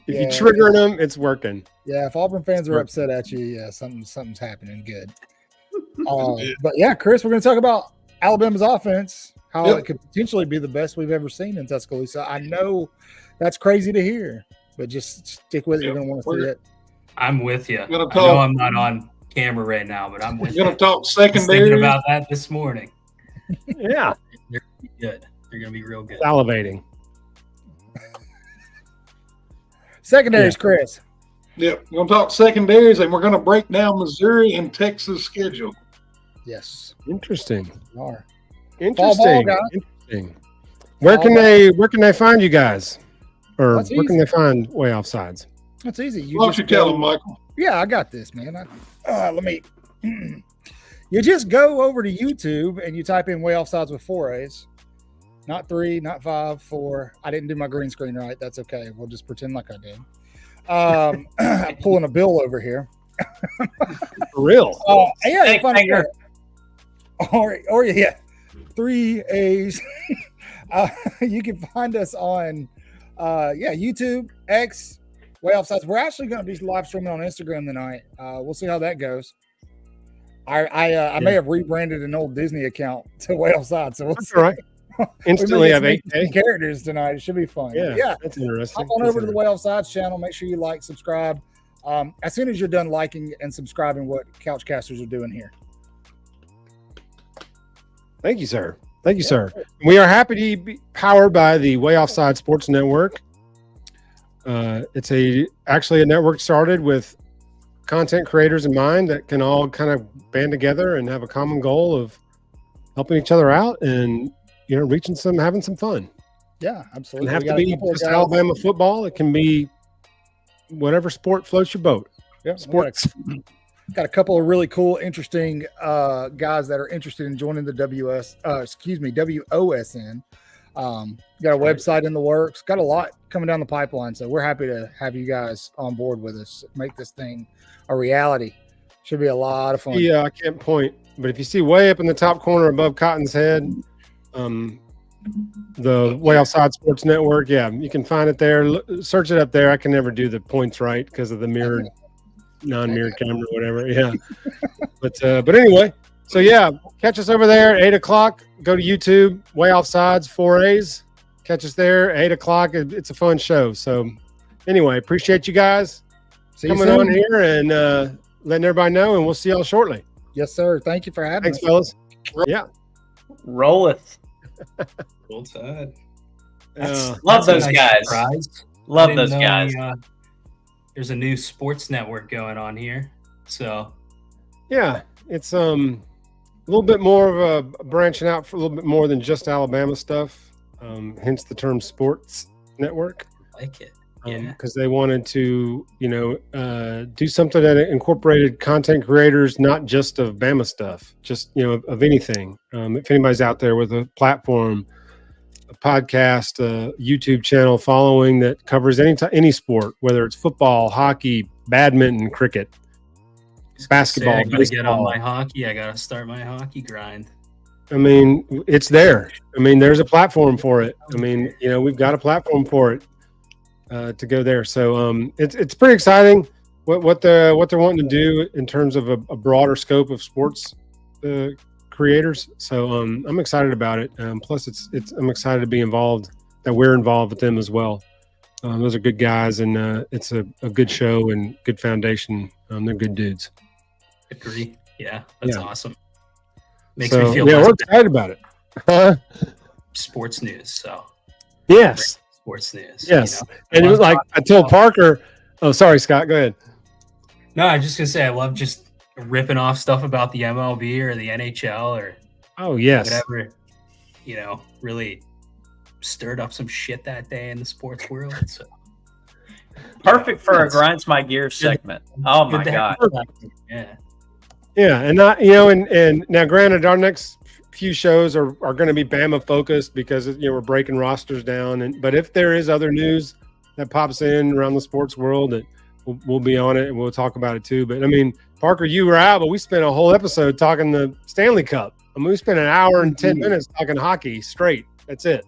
If you're triggering them, it's working. Yeah, if Auburn fans are upset at you, yeah, something's happening good. But yeah, Chris, we're going to talk about Alabama's offense, how it could potentially be the best we've ever seen in Tuscaloosa. I know that's crazy to hear, but just stick with it. You're going to want to see it. I'm with you. I know I'm not on camera right now, but I'm with you. We're going to talk secondary. I was thinking about that this morning. Yeah. They're going to be good. They're going to be real good. Salivating. Secondaries, Chris. Yep. We're going to talk secondaries, and we're going to break down Missouri and Texas schedule. Yes. Interesting. We are. Interesting. Where can they find you guys? Or where can they find Way Offsides? That's easy. Why don't you tell them, Michael? Yeah, I got this, man. Let me. You just go over to YouTube and you type in Way Offsides with 4 A's. Not 3, not 5, 4. I didn't do my green screen right. That's okay. We'll just pretend like I did. I'm pulling a bill over here. For real? Yeah, you find it or yeah, 3 A's. You can find us on YouTube, X, Way Offsides. We're actually going to be live streaming on Instagram tonight. We'll see how that goes. I may have rebranded an old Disney account to Way Offsides, so that's all right. Instantly have 8 characters tonight. It should be fun. Yeah, that's interesting. Hop on over to the Way Offsides channel. Make sure you like, subscribe. As soon as you're done liking and subscribing, what Couchcasters are doing here. Thank you, sir. Thank you, sir. We are happy to be powered by the Way Offside Sports Network. It's actually a network started with content creators in mind that can all kind of band together and have a common goal of helping each other out and having some fun. Yeah, absolutely. It doesn't have to be just Alabama football. It can be whatever sport floats your boat. Yeah, sports. Got a couple of really cool, interesting guys that are interested in joining the WOSN. Got a website in the works. Got a lot coming down the pipeline. So we're happy to have you guys on board with us. Make this thing a reality. Should be a lot of fun. Yeah, I can't point, but if you see way up in the top corner above Cotton's head, the Way Offside Sports Network, you can find it there. Search it up there. I can never do the points right because of the mirrored, non-mirrored camera, whatever. Yeah, but anyway, so catch us over there at 8:00. Go to YouTube, Way Offsides, 4 A's. Catch us there at 8:00. It's a fun show. So anyway, appreciate you guys coming on here and letting everybody know, and we'll see y'all shortly. Yes, sir. Thank you for having us. Thanks, fellas. Yeah. Rolleth. Cool Tide. Love those guys. Love those guys. There's a new sports network going on here. So yeah, it's a little bit more of a branching out for a little bit more than just Alabama stuff. Hence the term sports network. I like it. Because they wanted to, do something that incorporated content creators, not just of Bama stuff, just, of anything. If anybody's out there with a platform, a podcast, a YouTube channel following that covers any sport, whether it's football, hockey, badminton, cricket, basketball, I gotta get on my hockey. I gotta start my hockey grind. I mean, it's there. I mean, there's a platform for it. I mean, we've got a platform for it. To go there, so it's pretty exciting what they're wanting to do in terms of a broader scope of sports creators. So I'm excited about it. Plus, I'm excited to be involved. That we're involved with them as well. Those are good guys, and it's a good show and good foundation. They're good dudes. Agree. Yeah, that's awesome. Makes me feel. Yeah, we're excited about it. Sports news. So yes. Sports news. Yes. And it was like I told Parker, oh, sorry, Scott, go ahead. No, I was just gonna say I love just ripping off stuff about the MLB or the NHL or whatever, really stirred up some shit that day in the sports world. So perfect for a Grinds My Gears segment. Oh my God. Yeah. And not, and now granted our next few shows are going to be Bama focused because we're breaking rosters down, but if there is other news that pops in around the sports world, that we'll be on it and we'll talk about it too. But I mean, Parker, you were out, but we spent a whole episode talking the Stanley Cup. I mean, we spent an hour and 10 minutes talking hockey straight. That's it.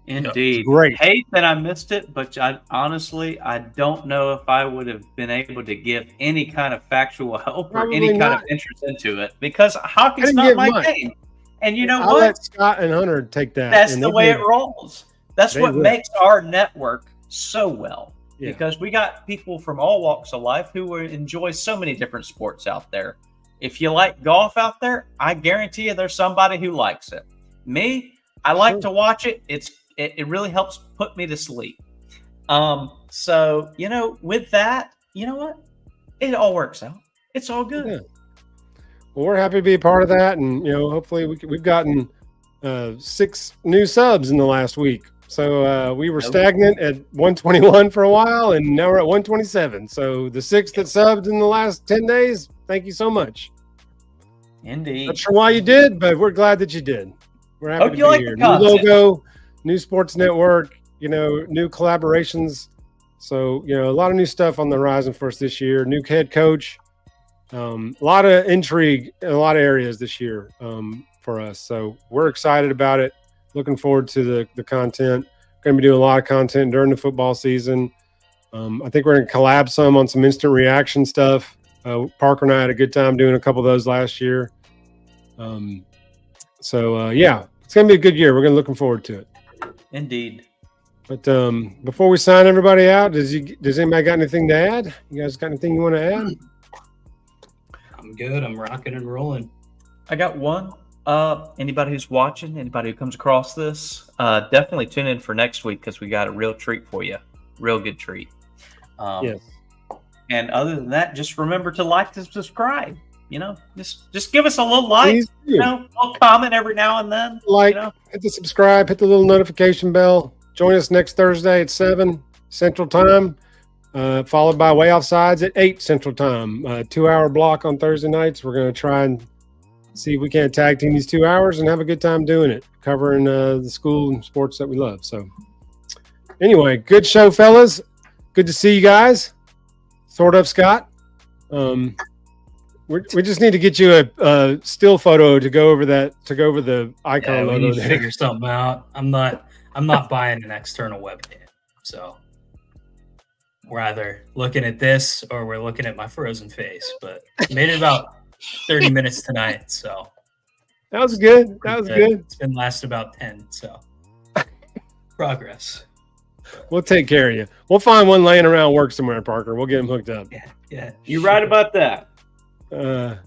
Indeed. Great. Hate that I missed it, but honestly, I don't know if I would have been able to give any kind of factual help Probably or any kind not. of interest into it because hockey's didn't not give my much. game. And you know I'll what? let Scott and Hunter take that. That's and the they way did. it rolls. That's They what will. makes our network so well. Yeah. Because we got people from all walks of life who enjoy so many different sports out there. If you like golf out there, I guarantee you there's somebody who likes it. Me, I like to watch it. It really helps put me to sleep. So, with that, you know what? It all works out. It's all good. Yeah. Well, we're happy to be a part of that, and hopefully we've gotten 6 new subs in the last week. So we were stagnant at 121 for a while, and now we're at 127. So the 6 that subbed in the last 10 days, thank you so much. Indeed. Not sure why you did, but we're glad that you did. We're happy Hope to you be like here. the content. New logo, new sports network, new collaborations. So, a lot of new stuff on the horizon for us this year. New head coach. A lot of intrigue in a lot of areas this year for us. So we're excited about it. Looking forward to the content. Going to be doing a lot of content during the football season. I think we're going to collab some on some instant reaction stuff. Parker and I had a good time doing a couple of those last year. Yeah, it's going to be a good year. We're going to looking forward to it. Indeed. But before we sign everybody out, does anybody got anything to add? You guys got anything you want to add? I'm good. I'm rocking and rolling. I got one. Anybody who's watching, anybody who comes across this, definitely tune in for next week because we got a real treat for you. Real good treat. Yes. And other than that, just remember to like and subscribe. Just give us a little like, Please do. a little comment every now and then. Hit the subscribe, hit the little notification bell. Join us next Thursday at 7 Central Time, followed by Way Offsides at 8 Central Time. 2-hour block on Thursday nights. We're going to try and see if we can't tag team these 2 hours and have a good time doing it, covering the school and sports that we love. So anyway, good show, fellas. Good to see you guys. Sort of, Scott. We just need to get you a still photo to go over the icon we logo need to there. figure something out. I'm not buying an external webcam. So we're either looking at this or we're looking at my frozen face. But made it about 30 minutes tonight, so That was good. That was good. It's been last about 10, so progress. We'll take care of you. We'll find one laying around work somewhere, Parker. We'll get him hooked up. Yeah. You're right about that. All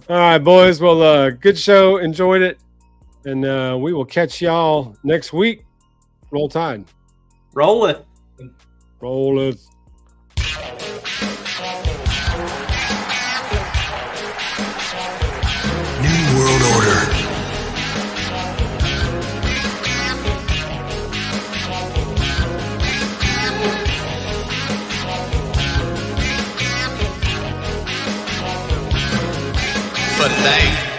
right, boys. Well, good show. Enjoyed it. And we will catch y'all next week. Roll Tide. Roll it. Roll it. New World Order. But thank